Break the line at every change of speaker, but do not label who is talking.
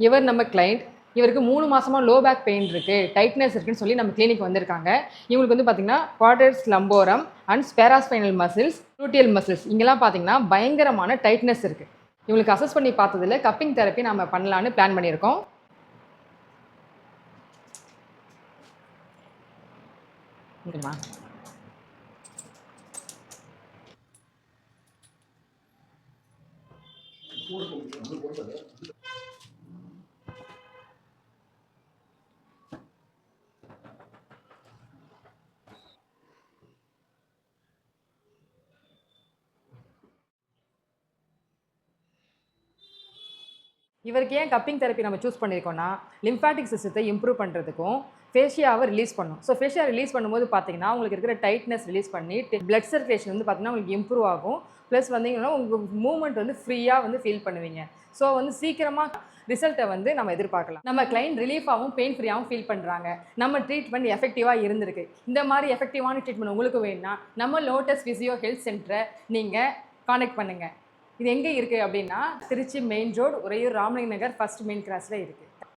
இவர் நம்ம கிளைண்ட். இவருக்கு 3 மாசமா லோ பேக் பெயின் இருக்கு, டைட்னஸ் இருக்குன்னு சொல்லி நம்ம கிளினிக் வந்திருக்காங்க. இவங்களுக்கு வந்து பார்த்தீங்கன்னா, quadratus lumborum and paraspinal muscles, gluteal muscles இங்கெல்லாம் பார்த்தீங்கன்னா பயங்கரமான டைட்னஸ் இருக்கு. இவங்களுக்கு அசஸ் பண்ணி பார்த்ததுல கப்பிங் தெரப்பி நம்ம பண்ணலான்னு பிளான் பண்ணியிருக்கோம். ஓகேம்மா. இவருக்கு ஏன் கப்பிங் தெரப்பி நம்ம சூஸ் பண்ணியிருக்கோம்னா, லிம்ஃபாட்டிக் சிஸ்டத்தை இம்ப்ரூவ் பண்ணுறதுக்கும், ஃபேஷியாவை ரிலீஸ் பண்ணும். ஸோ ஃபேஷியா ரிலீஸ் பண்ணும்போது பார்த்தீங்கன்னா, உங்களுக்கு இருக்கிற டைட்னஸ் ரிலீஸ் பண்ணி, பிளட் சர்க்குலேஷன் வந்து பார்த்தீங்கன்னா, உங்களுக்கு இம்ப்ரூவ் ஆகும். ப்ளஸ் வந்தீங்கன்னா, உங்க மூவ்மெண்ட் வந்து ஃப்ரீயா வந்து ஃபீல் பண்ணுவீங்க. ஸோ வந்து சீக்கிரமா ரிசல்ட்டை வந்து நம்ம எதிர்பார்க்கலாம். நம்ம கிளைண்ட் ரிலீஃபாகவும், பெயின் ஃப்ரீயாகவும் ஃபீல் பண்ணுறாங்க. நம்ம ட்ரீட்மெண்ட் எஃபெக்டிவா இருந்திருக்கு. இந்த மாதிரி எஃபெக்டிவான ட்ரீட்மெண்ட் உங்களுக்கு வேணும்னா, நம்ம லோட்டஸ் ஃபிசியோ ஹெல்த் சென்டரை நீங்க கான்டாக்ட் பண்ணுங்க. இது எங்கே இருக்குது அப்படின்னா, திருச்சி மெயின் ரோடு, உறையூர் ராமலிங்க நகர், ஃபர்ஸ்ட் மெயின் கிராஸில் இருக்குது.